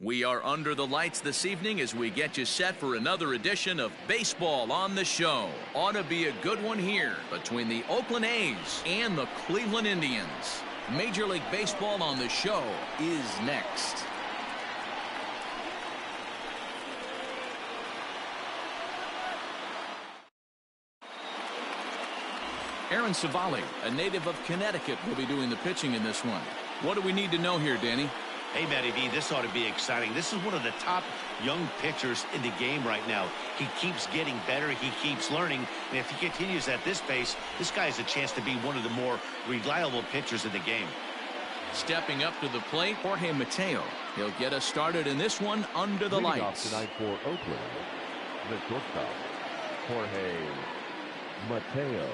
We are under the lights this evening as we get you set for another edition of Baseball on the Show. Ought to be a good one here between the Oakland A's and the Cleveland Indians. Major League Baseball on the Show is next. Aaron Savali, a native of Connecticut, will be doing the pitching in this one. What do we need to know here, Danny? Hey, Matty V, this ought to be exciting. This is one of the top young pitchers in the game right now. He keeps getting better. He keeps learning. And if he continues at this pace, this guy has a chance to be one of the more reliable pitchers in the game. Stepping up to the plate, Jorge Mateo. He'll get us started in this one under the Leading lights. off tonight for Oakland, the shortstop, Jorge Mateo.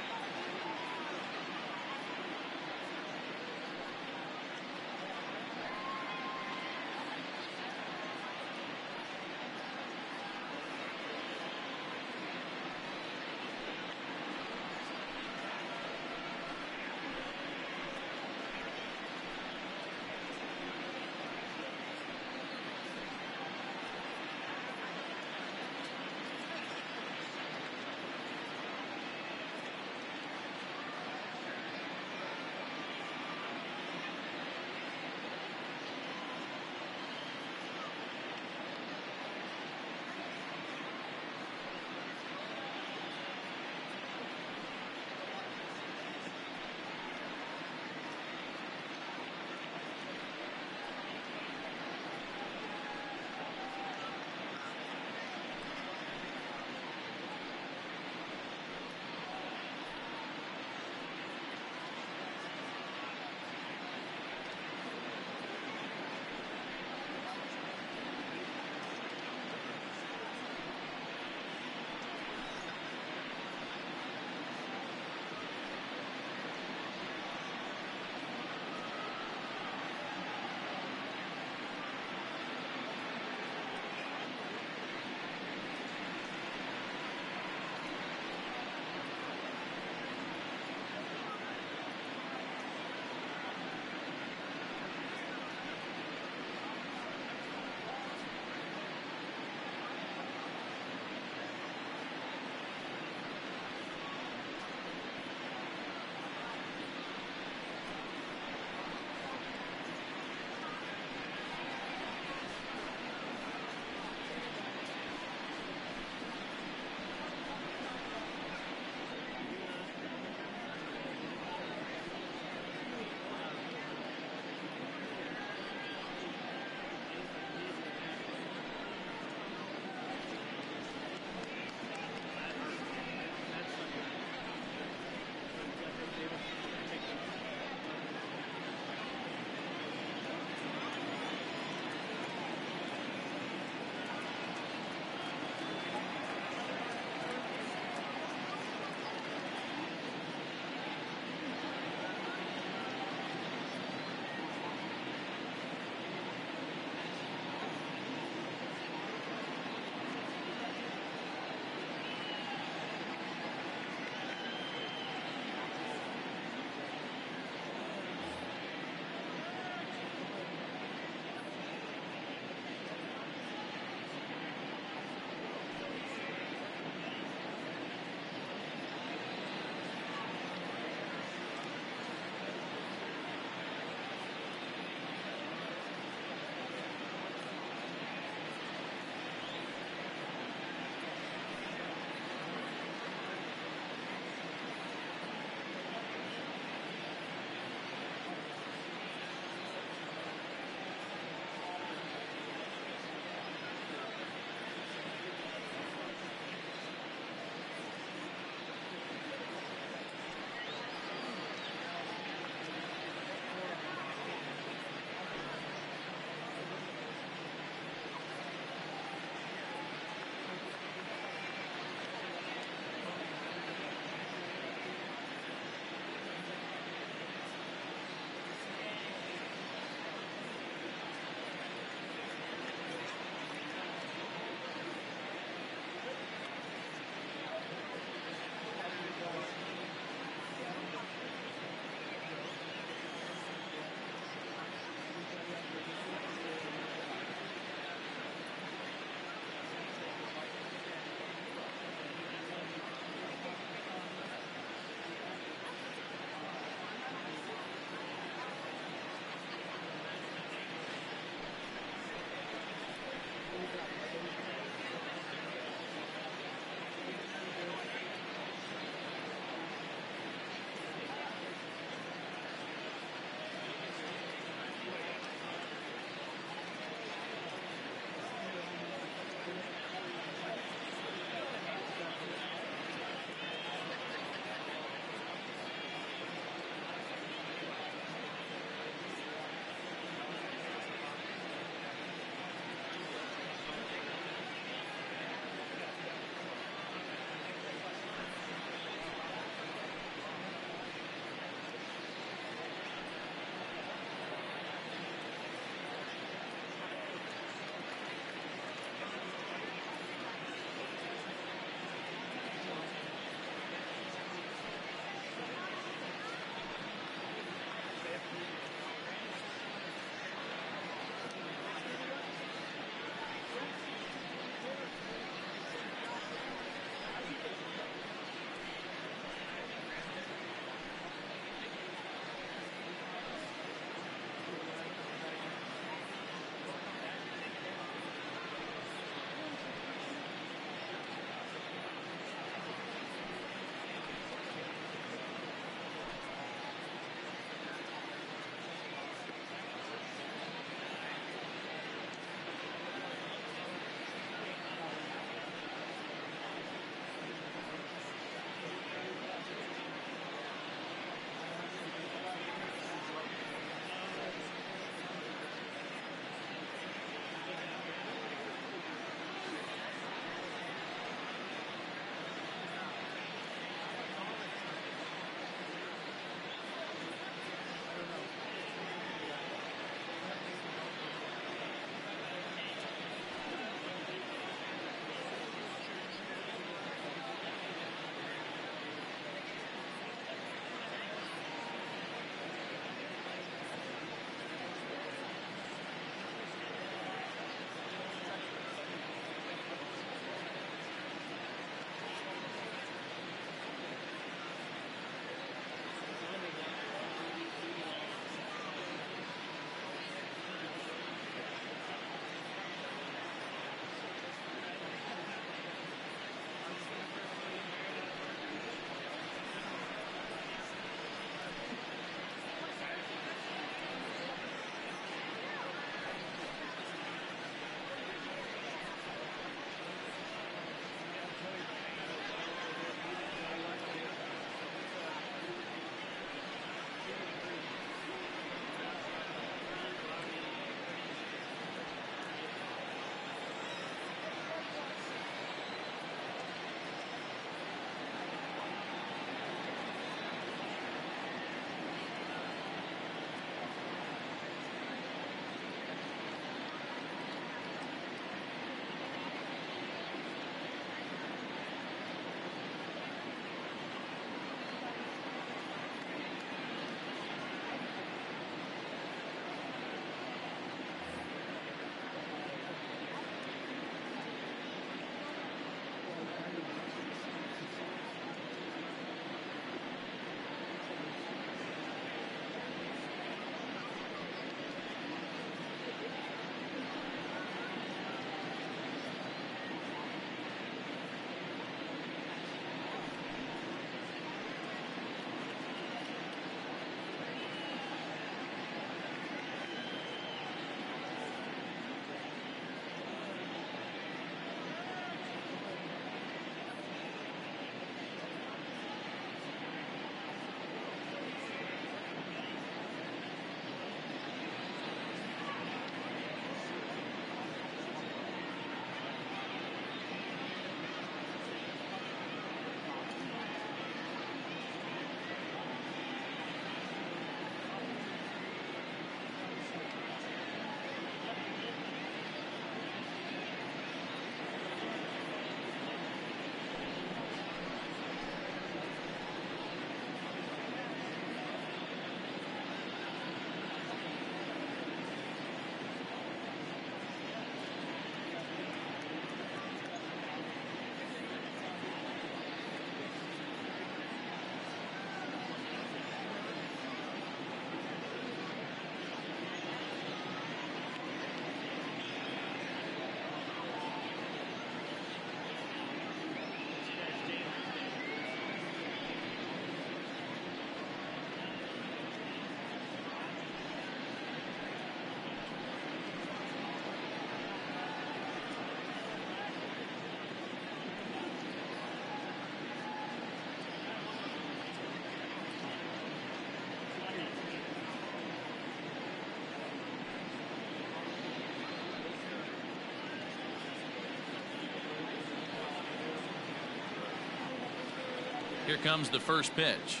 Here comes the first pitch.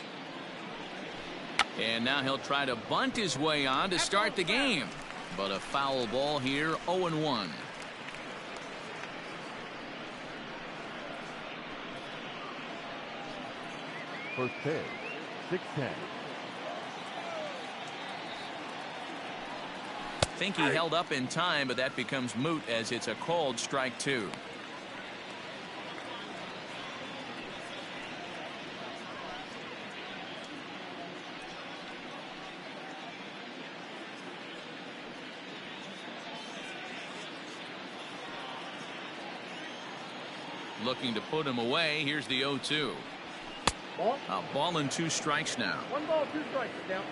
And now he'll try to bunt his way on to start the game. But a foul ball here, 0-1. First pitch, 6-10. Think he held up in time, but that becomes moot as it's a called strike 2. Looking to put him away. Here's the 0-2. Ball. A ball and 2 strikes now. 1 ball, 2 strikes. Down.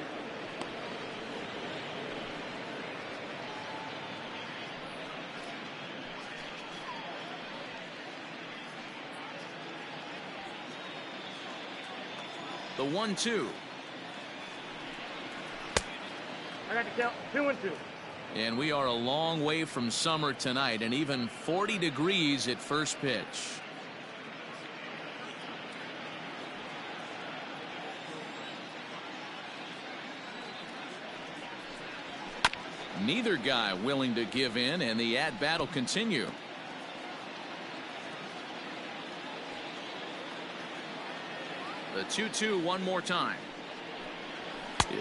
The 1-2. I got to count 2-2. And we are a long way from summer tonight, and even 40 degrees at first pitch. Neither guy willing to give in, and the at-bat will continue. The 2-2 one more time.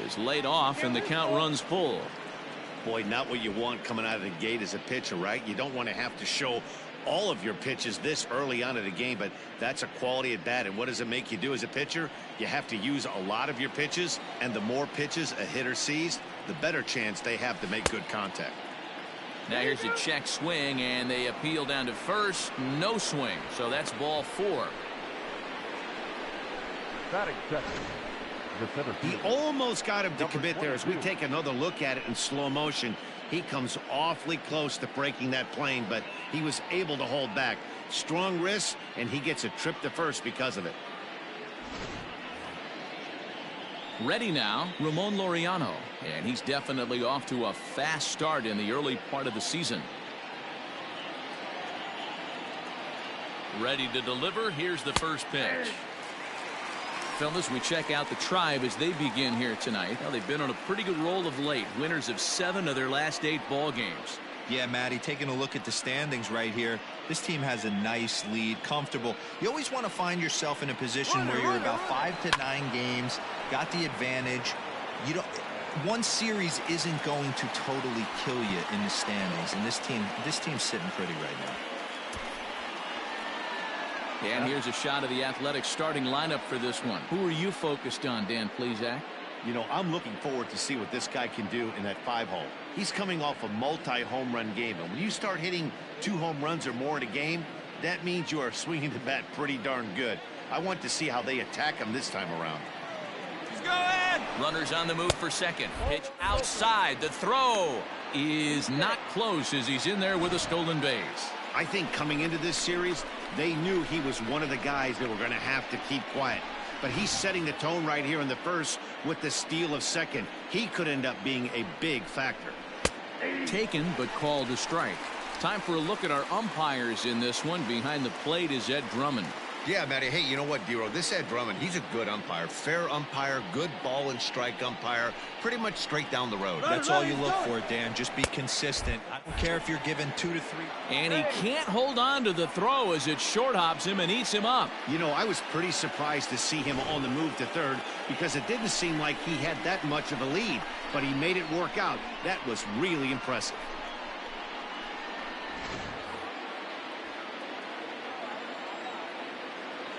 Is laid off, and the count runs full. Boy, not what you want coming out of the gate as a pitcher, right? You don't want to have to show all of your pitches this early on in the game, but that's a quality at bat. And what does it make you do as a pitcher? You have to use a lot of your pitches, and the more pitches a hitter sees, the better chance they have to make good contact. Now here's a check swing, and they appeal down to first. No swing, so that's ball 4. Batting second. He almost got him to commit there. As we take another look at it in slow motion, he comes awfully close to breaking that plane, but he was able to hold back. Strong wrist, and he gets a trip to first because of it. Ready now, Ramon Laureano, and he's definitely off to a fast start in the early part of the season. Ready to deliver. Here's the first pitch. Fellas, we check out the Tribe as they begin here tonight. Well, they've been on a pretty good roll of late. Winners of 7 of their last 8 ball games. Yeah, Matty, taking a look at the standings right here. This team has a nice lead, comfortable. You always want to find yourself in a position where you're about 5 to 9 games, got the advantage. You don't. One series isn't going to totally kill you in the standings, and this team's sitting pretty right now. And here's a shot of the Athletics starting lineup for this one. Who are you focused on, Dan Plesac? You know, I'm looking forward to see what this guy can do in that 5-hole. He's coming off a multi-home run game, and when you start hitting 2 home runs or more in a game, that means you are swinging the bat pretty darn good. I want to see how they attack him this time around. Let's go ahead. Runners on the move for second. Pitch outside. The throw is not close as he's in there with a stolen base. I think coming into this series, they knew he was one of the guys that were going to have to keep quiet. But he's setting the tone right here in the first with the steal of second. He could end up being a big factor. Taken but called a strike. Time for a look at our umpires in this one. Behind the plate is Ed Drummond. Yeah, Matty. Hey, you know what, Dero? This Ed Drummond, he's a good umpire. Fair umpire, good ball and strike umpire. Pretty much straight down the road. That's all you look for, Dan. Just be consistent. I don't care if you're given 2 to 3. And he can't hold on to the throw as it short hops him and eats him up. You know, I was pretty surprised to see him on the move to third because it didn't seem like he had that much of a lead. But he made it work out. That was really impressive.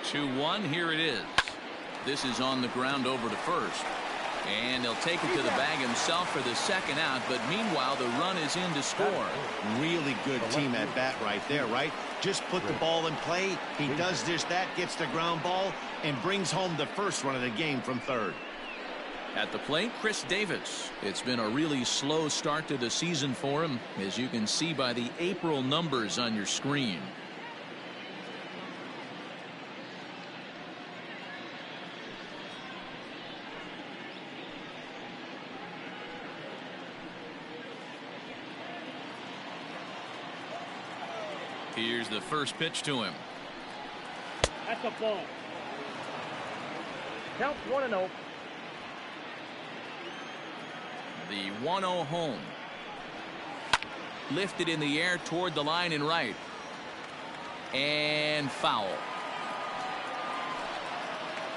Two-one, here it is. This is on the ground over to first. And he'll take it to the bag himself for the second out, but meanwhile the run is in to score. Really good team at bat right there, right? Just put the ball in play. He does just that, gets the ground ball, and brings home the first run of the game from third. At the plate, Chris Davis. It's been a really slow start to the season for him, as you can see by the April numbers on your screen. Here's the first pitch to him. That's a ball. Count 1-0. The 1-0 home. Lifted in the air toward the line and right. And foul.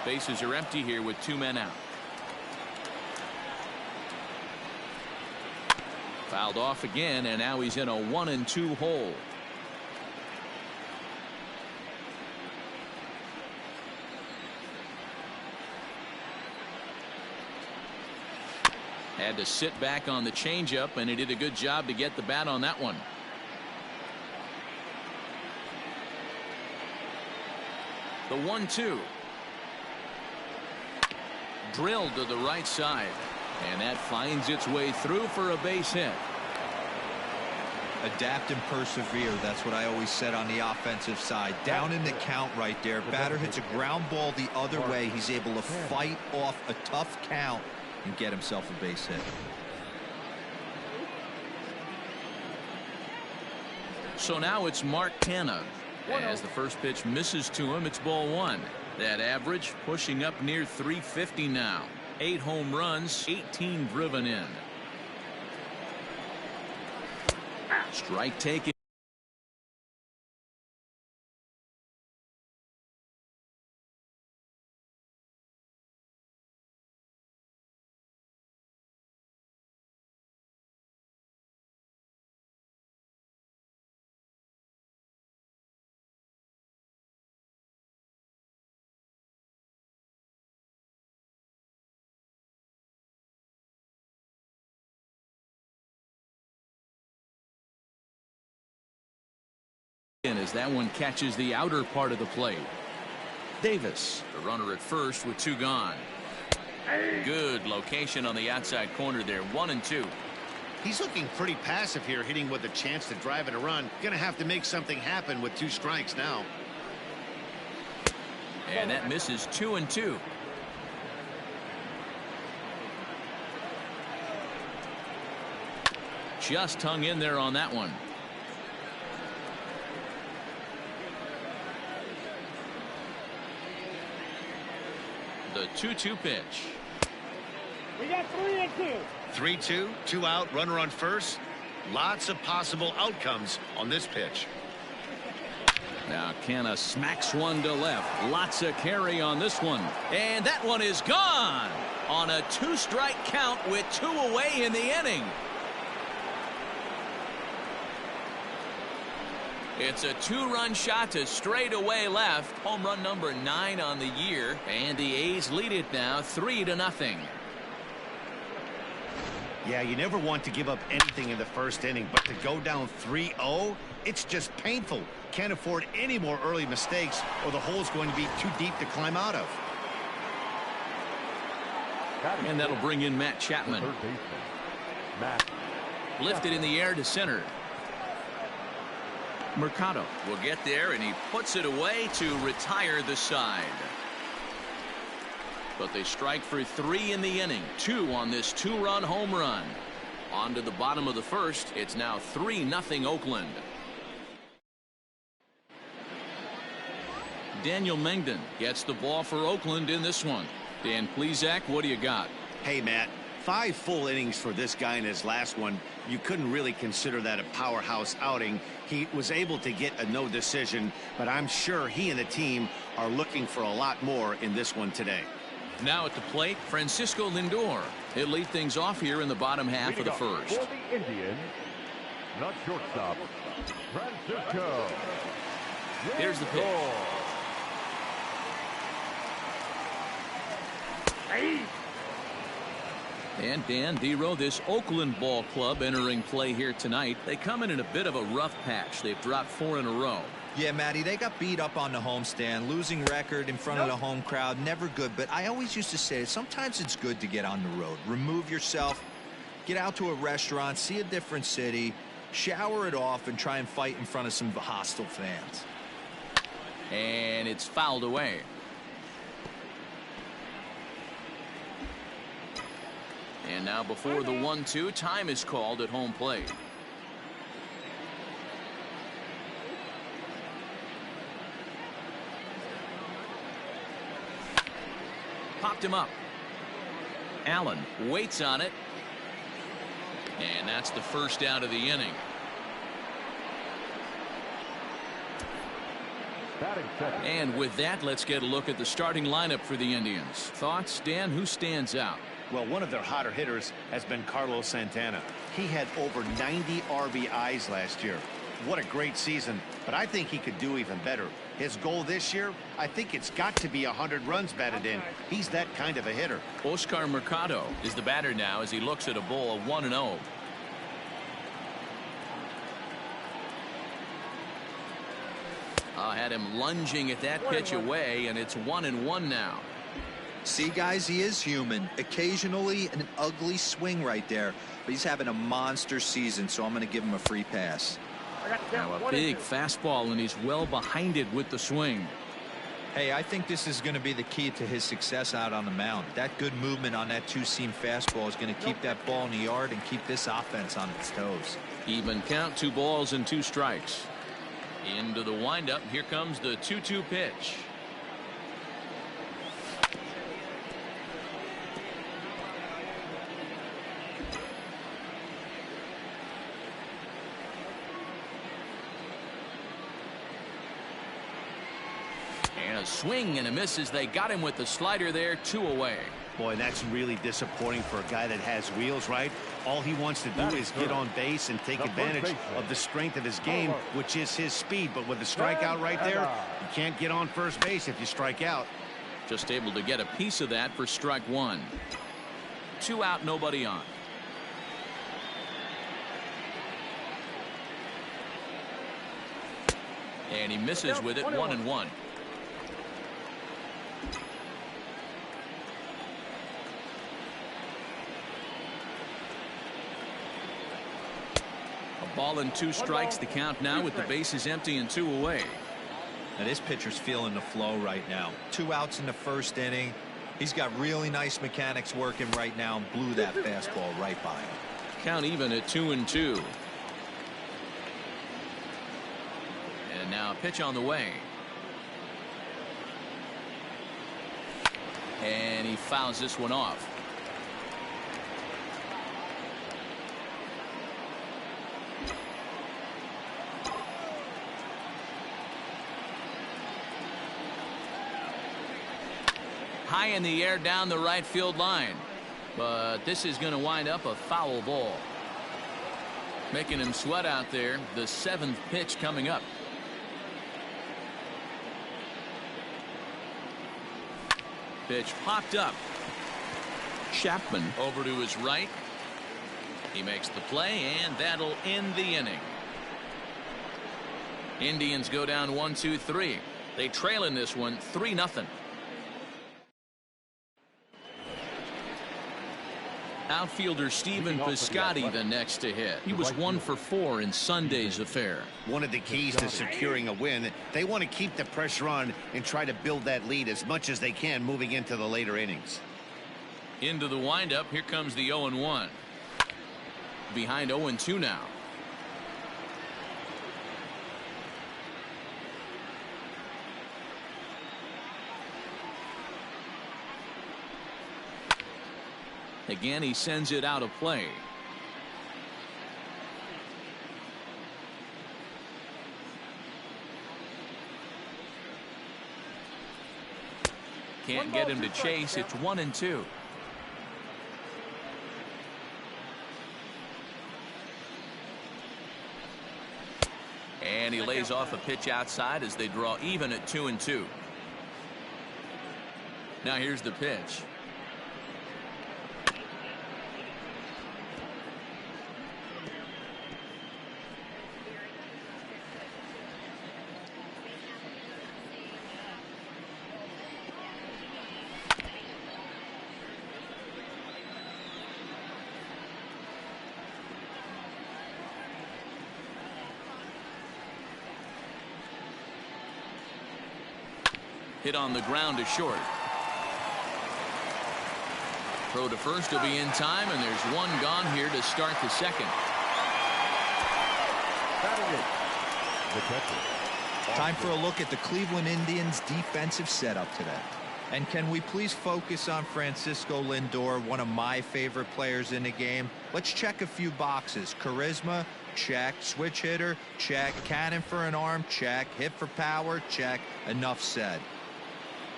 Bases are empty here with 2 men out. Fouled off again, and now he's in a 1-2 hole. Had to sit back on the changeup, and he did a good job to get the bat on that one. The 1-2. Drilled to the right side, and that finds its way through for a base hit. Adapt and persevere. That's what I always said on the offensive side. Down in the count right there. Batter hits a ground ball the other way. He's able to fight off a tough count and get himself a base hit. So now it's Mark Canha. As the first pitch misses to him, it's ball 1. That average pushing up near 350 now. 8 home runs, 18 driven in. Strike taken. As that one catches the outer part of the plate. Davis, the runner at first with 2 gone. Good location on the outside corner there. 1-2. He's looking pretty passive here, hitting with a chance to drive in a run. Gonna have to make something happen with 2 strikes now. And that misses. 2-2. Just hung in there on that one. The 2-2 pitch. We got 3-2. 3-2, 2 out, runner on first. Lots of possible outcomes on this pitch. Now Canha smacks one to left. Lots of carry on this one. And that one is gone on a 2-strike count with 2 away in the inning. It's a 2-run shot to straightaway left. Home run number 9 on the year. And the A's lead it now 3-0. Yeah, you never want to give up anything in the first inning, but to go down 3-0, it's just painful. Can't afford any more early mistakes, or the hole's going to be too deep to climb out of. And that'll bring in Matt Chapman. Third baseman, Matt. Lifted in the air to center. Mercado will get there, and he puts it away to retire the side. But they strike for 3 in the inning. 2 on this 2-run home run. On to the bottom of the first. It's now 3-0 Oakland. Daniel Mengden gets the ball for Oakland in this one. Dan Plesac, what do you got? Hey, Matt, 5 full innings for this guy in his last one. You couldn't really consider that a powerhouse outing. He was able to get a no decision, but I'm sure he and the team are looking for a lot more in this one today. Now at the plate, Francisco Lindor. He'll lead things off here in the bottom half of the first. For the Indians, not shortstop, Francisco. Here's the pitch. And Dan Dero, this Oakland ball club entering play here tonight. They come in a bit of a rough patch. They've dropped 4 in a row. Yeah, Matty, they got beat up on the homestand. Losing record in front of the home crowd, never good. But I always used to say, sometimes it's good to get on the road. Remove yourself, get out to a restaurant, see a different city, shower it off, and try and fight in front of some hostile fans. And it's fouled away. And now before the 1-2, time is called at home plate. popped him up. Allen waits on it. And that's the first out of the inning. And with that, let's get a look at the starting lineup for the Indians. Thoughts, Dan? Who stands out? Well, one of their hotter hitters has been Carlos Santana. He had over 90 RBIs last year. What a great season, but I think he could do even better. His goal this year, I think it's got to be 100 runs batted in. He's that kind of a hitter. Oscar Mercado is the batter now as he looks at a ball of 1-0. Had him lunging at that pitch away, and it's 1-1 now. See, guys, he is human. Occasionally an ugly swing right there, but he's having a monster season, so I'm going to give him a free pass. Now a big fastball, and he's well behind it with the swing. Hey, I think this is going to be the key to his success out on the mound. That good movement on that two-seam fastball is going to keep that ball in the yard and keep this offense on its toes. Even count, 2 balls and 2 strikes. Into the windup. Here comes the 2-2 pitch. And a swing and a miss as they got him with the slider there. 2 away. Boy, that's really disappointing for a guy that has wheels, right? All he wants to do is get on base and take advantage of the strength of his game, which is his speed. But with the strikeout right there, you can't get on first base if you strike out. Just able to get a piece of that for strike 1. 2 out, nobody on. And he misses with it. 1-1. Ball and 2 strikes. The count now with the bases empty and 2 away. Now this pitcher's feeling the flow right now. 2 outs in the first inning. He's got really nice mechanics working right now and blew that fastball right by him. Count even at 2-2. And now a pitch on the way. And he fouls this one off. High in the air down the right field line, but this is going to wind up a foul ball. Making him sweat out there. The 7th pitch coming up. Pitch popped up. Chapman over to his right. He makes the play, and that'll end the inning. Indians go down 1-2-3. They trail in this one 3-0. Outfielder Stephen Piscotty the next to hit. He was 1 for 4 in Sunday's affair. One of the keys to securing a win, they want to keep the pressure on and try to build that lead as much as they can moving into the later innings. Into the windup. Here comes the 0-1. Behind 0-2 now. Again, he sends it out of play. Can't get him to chase. It's 1-2. And he lays off a pitch outside as they draw even at 2-2. Now here's the pitch. Hit on the ground to short. Throw to first will be in time, and there's one gone here to start the second. Time for a look at the Cleveland Indians defensive setup today. And can we please focus on Francisco Lindor, one of my favorite players in the game? Let's check a few boxes. Charisma, check. Switch hitter, check. Cannon for an arm, check. Hit for power, check. Enough said.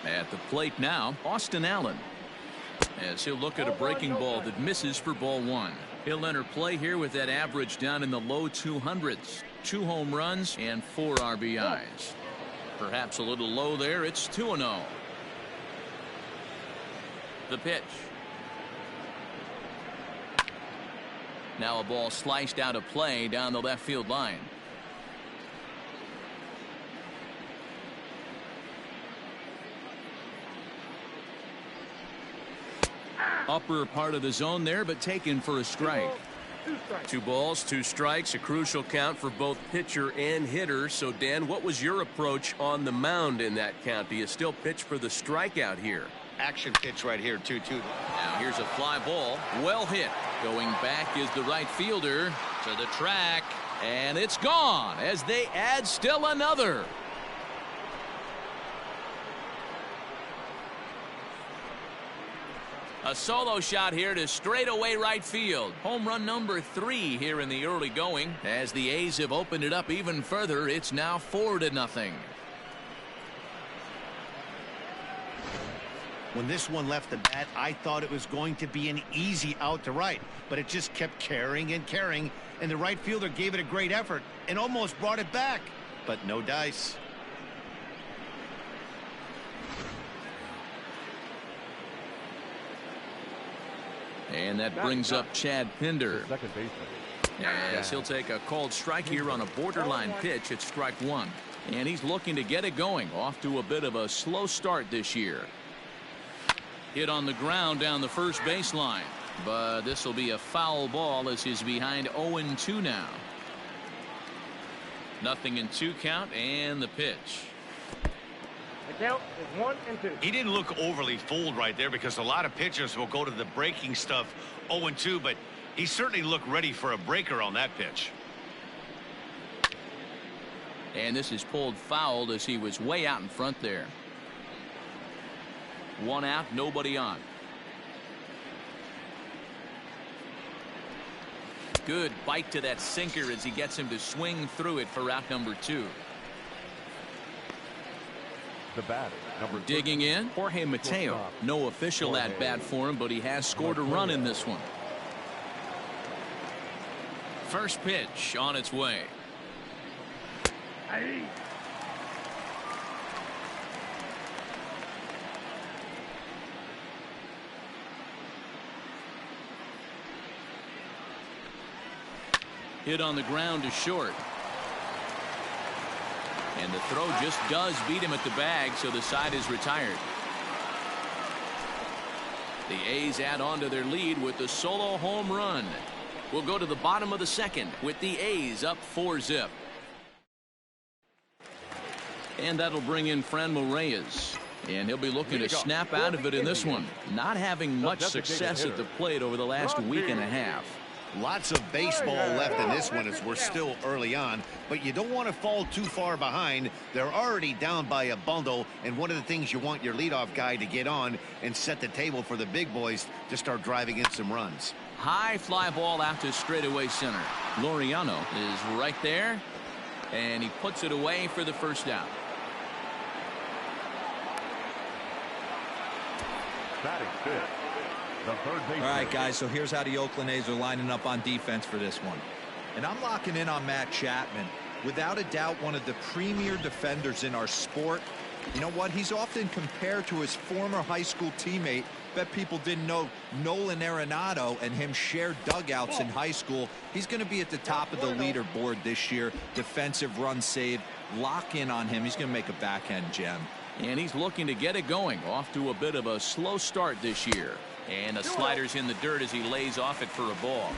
At the plate now, Austin Allen, as he'll look at a breaking ball that misses for ball one. He'll enter play here with that average down in the low 200s. 2 home runs and 4 RBIs. Perhaps a little low there. It's 2-0. The pitch. Now a ball sliced out of play down the left field line. Upper part of the zone there, but taken for a strike. 2 balls, 2 strikes, a crucial count for both pitcher and hitter. So, Dan, what was your approach on the mound in that count? Do you still pitch for the strikeout here? Action pitch right here, 2-2. Now here's a fly ball. Well hit. Going back is the right fielder to the track. And it's gone as they add still another. A solo shot here to straightaway right field. Home run number 3 here in the early going. As the A's have opened it up even further, it's now 4-0. When this one left the bat, I thought it was going to be an easy out to right, but it just kept carrying and carrying, and the right fielder gave it a great effort and almost brought it back, but no dice. And that brings up Chad Pinder. Second baseman. Yes, he'll take a called strike here on a borderline pitch at strike 1. And he's looking to get it going. Off to a bit of a slow start this year. Hit on the ground down the first baseline. But this will be a foul ball as he's behind 0-2 now. 0-2 count and the pitch. The count is 1-2. He didn't look overly fooled right there because a lot of pitchers will go to the breaking stuff 0-2, but he certainly looked ready for a breaker on that pitch. And this is pulled foul as he was way out in front there. 1 out, nobody on. Good bite to that sinker as he gets him to swing through it for out number 2. The batter, number Digging in, Jorge Mateo. No official at bat for him, but he has scored a run in this one. First pitch on its way. Hit on the ground to short. And the throw just does beat him at the bag, so the side is retired. The A's add on to their lead with the solo home run. We'll go to the bottom of the second with the A's up 4-0. And that'll bring in Franmil Reyes. And he'll be looking to snap out of it in this one. Not having much success at the plate over the last week and a half. Lots of baseball left in this one as we're still early on, but you don't want to fall too far behind. They're already down by a bundle, and one of the things you want your leadoff guy to get on and set the table for the big boys to start driving in some runs. High fly ball out to straightaway center. Laureano is right there, and he puts it away for the first out. batting fifth. All right, guys, so here's how the Oakland A's are lining up on defense for this one. And I'm locking in on Matt Chapman. Without a doubt, one of the premier defenders in our sport. You know what? He's often compared to his former high school teammate. Bet people didn't know Nolan Arenado and him shared dugouts in high school. He's going to be at the top of the leaderboard this year. Defensive run saved. Lock in on him. He's going to make a backhand gem. And he's looking to get it going. Off to a bit of a slow start this year. And the slider's in the dirt as he lays off it for a ball.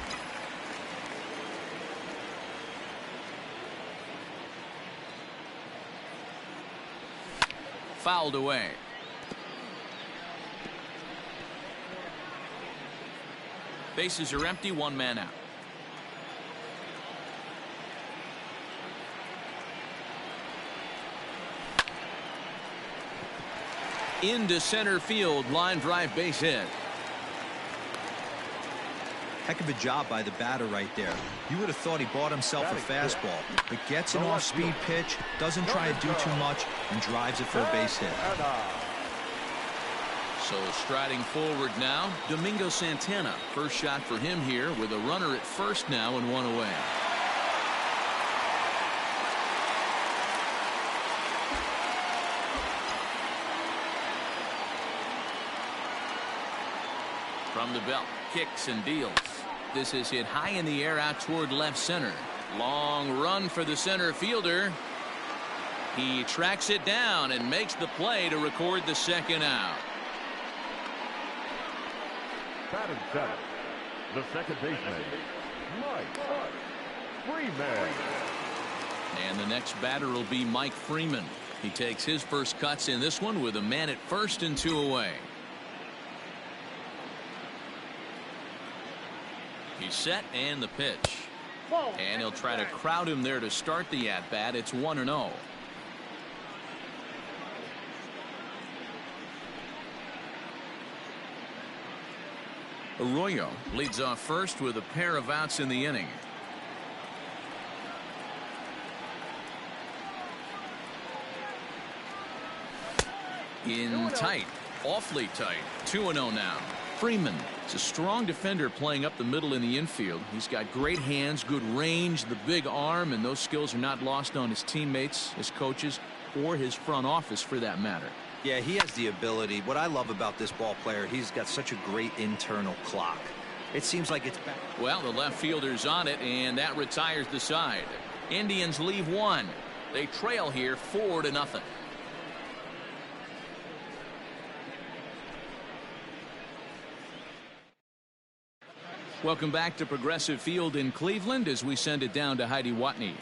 Fouled away. Bases are empty, one man out. Into center field, line drive base hit. Heck of a job by the batter right there. You would have thought he bought himself a fastball, but gets an off-speed pitch, doesn't try to do too much, and drives it for a base hit. So striding forward now, Domingo Santana. First shot for him here with a runner at first now and one away. From the belt, kicks and deals. This is hit high in the air out toward left center. Long run for the center fielder. He tracks it down and makes the play to record the second out. Batting seventh, the second baseman, Mike Freeman. And the next batter will be Mike Freeman. He takes his first cuts in this one with a man at first and two away. He's set and the pitch. And he'll try to crowd him there to start the at-bat. It's 1-0. Arroyo leads off first with a pair of outs in the inning. In tight, awfully tight. 2-0 now. Freeman is a strong defender playing up the middle in the infield. He's got great hands, good range, the big arm, and those skills are not lost on his teammates, his coaches, or his front office for that matter. Yeah, he has the ability. What I love about this ball player, he's got such a great internal clock. It seems like it's back. Well, the left fielder's on it, and that retires the side. Indians leave one. They trail here 4-0. Welcome back to Progressive Field in Cleveland as we send it down to Heidi Watney.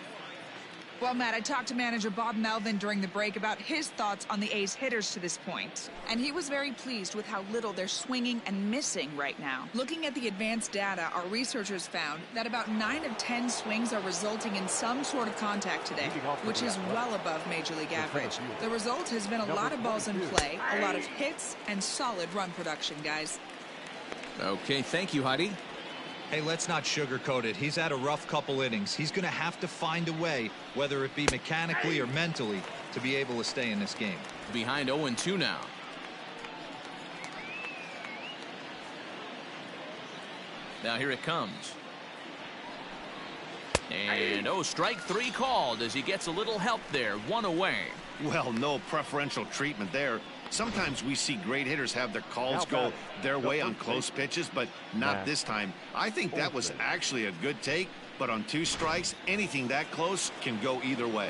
Well, Matt, I talked to manager Bob Melvin during the break about his thoughts on the A's hitters to this point. And he was very pleased with how little they're swinging and missing right now. Looking at the advanced data, our researchers found that about 9 of 10 swings are resulting in some sort of contact today, which is well above Major League average. The result has been a lot of balls in play, a lot of hits, and solid run production, guys. Okay, thank you, Heidi. Hey, let's not sugarcoat it. He's had a rough couple innings. He's going to have to find a way, whether it be mechanically or mentally, to be able to stay in this game. Behind 0-2 now. Now here it comes. And strike three called as he gets a little help there. One away. Well, no preferential treatment there. Sometimes we see great hitters have their calls go their way on close pitches, but not this time. I think that was actually a good take, but on 2 strikes, anything that close can go either way.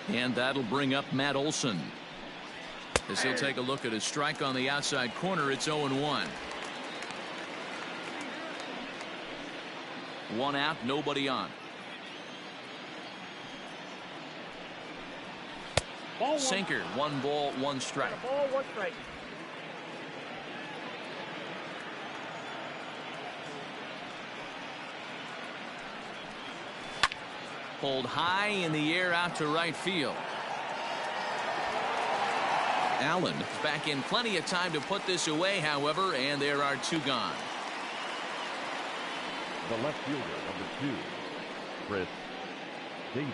And that'll bring up Matt Olson. As he'll take a look at his strike on the outside corner, it's 0-1. 1 out, nobody on. Sinker, 1 ball, 1 strike. Ball, 1 strike. Pulled high in the air out to right field. Allen back in plenty of time to put this away, however, and there are 2 gone. The left fielder, number 2, Chris Davis.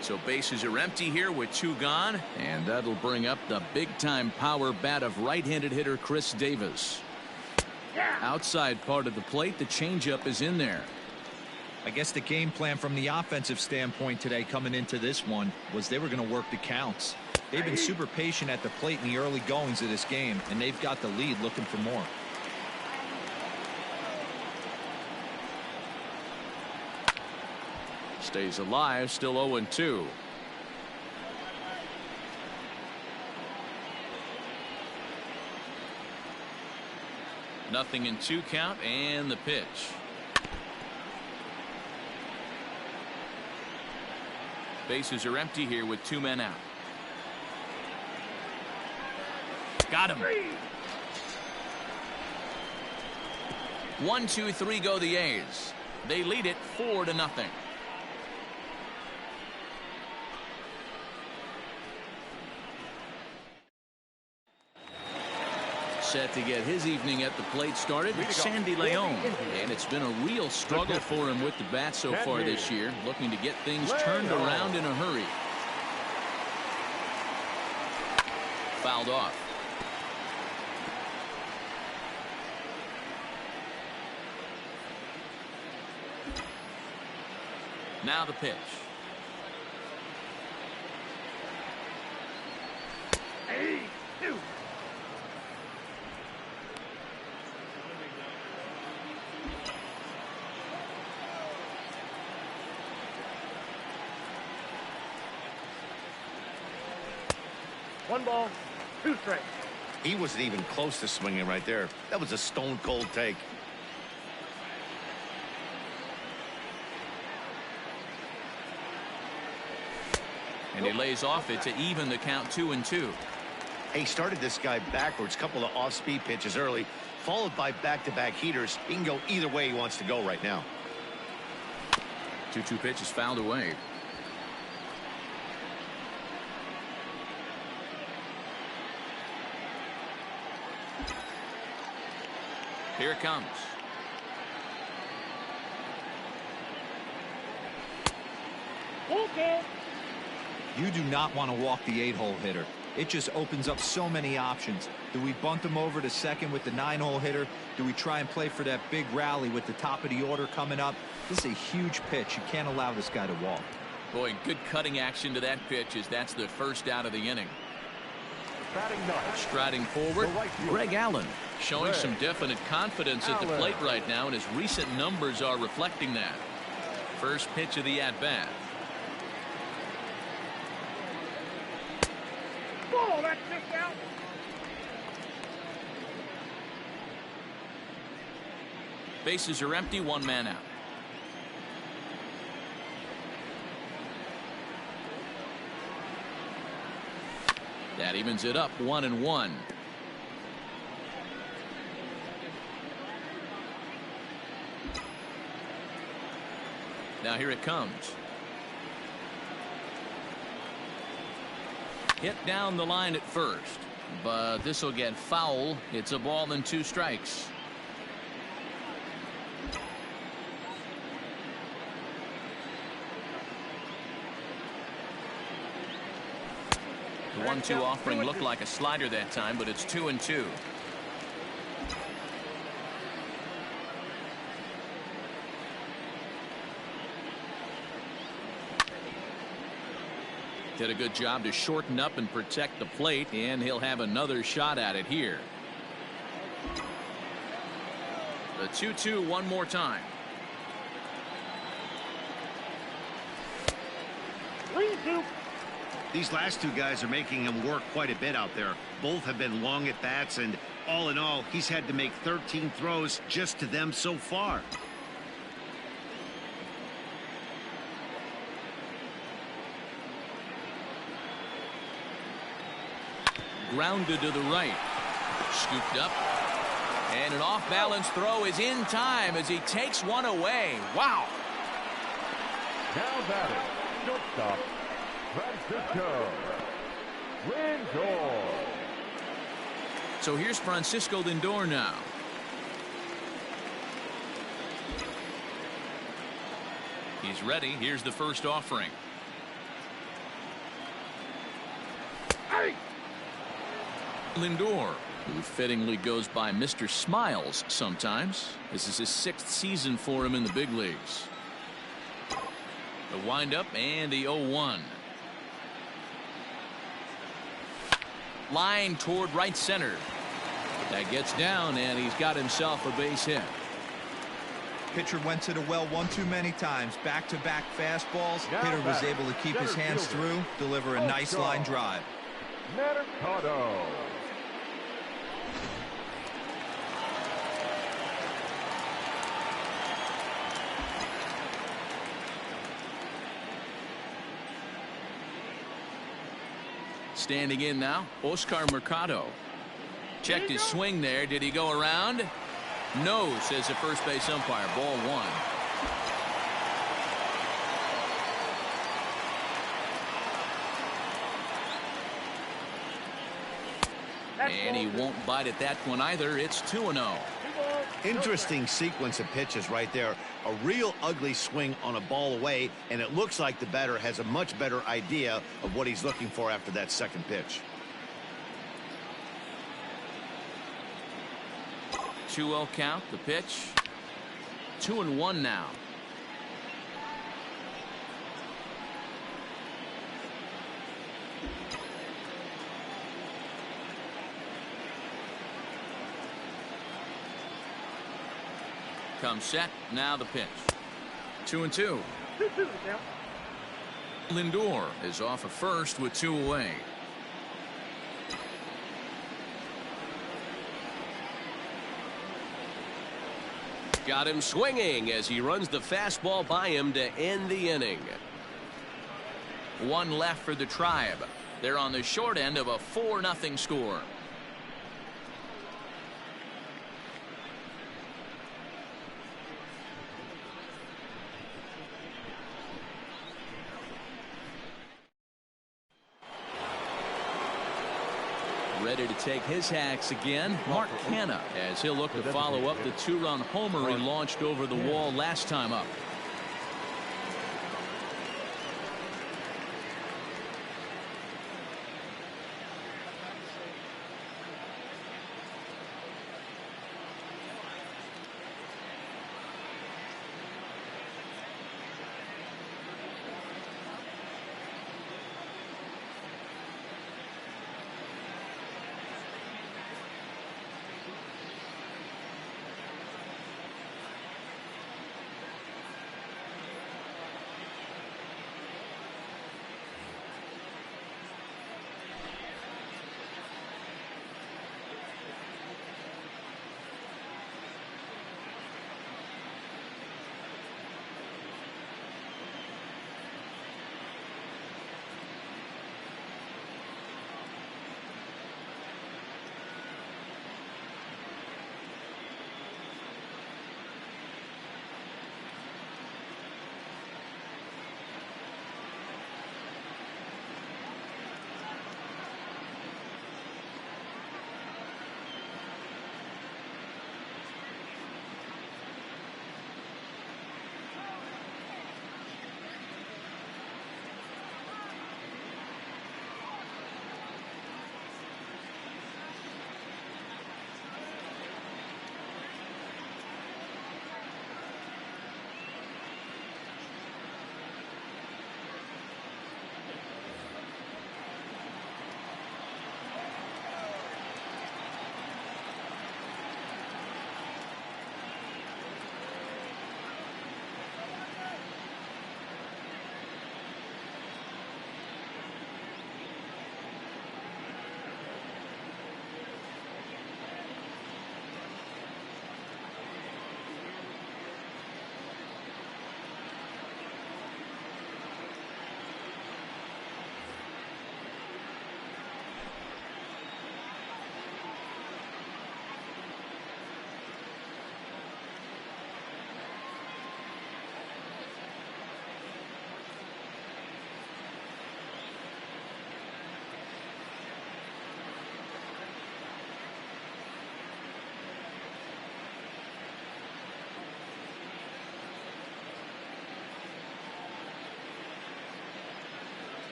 So bases are empty here with 2 gone, and that'll bring up the big-time power bat of right-handed hitter Chris Davis. Outside part of the plate, the changeup is in there. I guess the game plan from the offensive standpoint today coming into this one was they were going to work the counts. They've been super patient at the plate in the early goings of this game, and they've got the lead looking for more. Stays alive, still 0-2. Nothing in 2 count, and the pitch. Bases are empty here with 2 men out. Got him. 1-2-3 go the A's. They lead it 4-0. Set to get his evening at the plate started, Sandy Leon. And it's been a real struggle for him with the bat so far this year, looking to get things turned around in a hurry. Fouled off. Now the pitch. One ball, 2 strikes. He wasn't even close to swinging right there. That was a stone cold take. And he lays off it to even the count 2-2. He started this guy backwards, couple of off-speed pitches early, followed by back-to-back heaters. He can go either way he wants to go right now. 2-2 pitch is fouled away. Here it comes. Okay. You do not want to walk the 8-hole hitter. It just opens up so many options. Do we bunt him over to second with the 9-hole hitter? Do we try and play for that big rally with the top of the order coming up? This is a huge pitch. You can't allow this guy to walk. Boy, good cutting action to that pitch as that's the first out of the inning. Striding forward, Greg Allen, showing some definite confidence at the plate right now, and his recent numbers are reflecting that. First pitch of the at-bat. Ball, that's kicked out. Bases are empty, 1 man out. That evens it up, 1-1. Now here it comes. Hit down the line at first, but this will get foul. It's a ball and 2 strikes. The 1-2 offering looked like a slider that time, but it's 2-2. Did a good job to shorten up and protect the plate, and he'll have another shot at it here. The 2-2 one more time. 3-2. These last 2 guys are making him work quite a bit out there. Both have been long at bats, and all in all, he's had to make 13 throws just to them so far. Grounded to the right. Scooped up. And an off-balance throw is in time as he takes one away. Wow. Now batting, shortstop, Francisco Lindor. So here's Francisco Lindor now. He's ready. Here's the first offering. Hey! Lindor, who fittingly goes by Mr. Smiles sometimes. This is his 6th season for him in the big leagues. The windup and the 0-1. Line toward right center. That gets down, and he's got himself a base hit. Pitcher went to the well one too many times. Back-to-back fastballs. Hitter was able to keep his hands through, deliver a nice line drive. Mercado. Standing in now, Oscar Mercado. Checked his swing there. Did he go around? No, says the first base umpire. Ball 1. And he won't bite at that one either. It's 2-0. Interesting sequence of pitches right there. A real ugly swing on a ball away, and it looks like the batter has a much better idea of what he's looking for after that second pitch. 2-0 count. The pitch. 2-1 now. Comes set. Now the pitch. 2-2. 2-2 now. Lindor is off of first with 2 away. Got him swinging as he runs the fastball by him to end the inning. 1 left for the Tribe. They're on the short end of a 4-0 score. Ready to take his hacks again, Mark Canha, as he'll look to follow up the 2-run homer he launched over the wall last time up.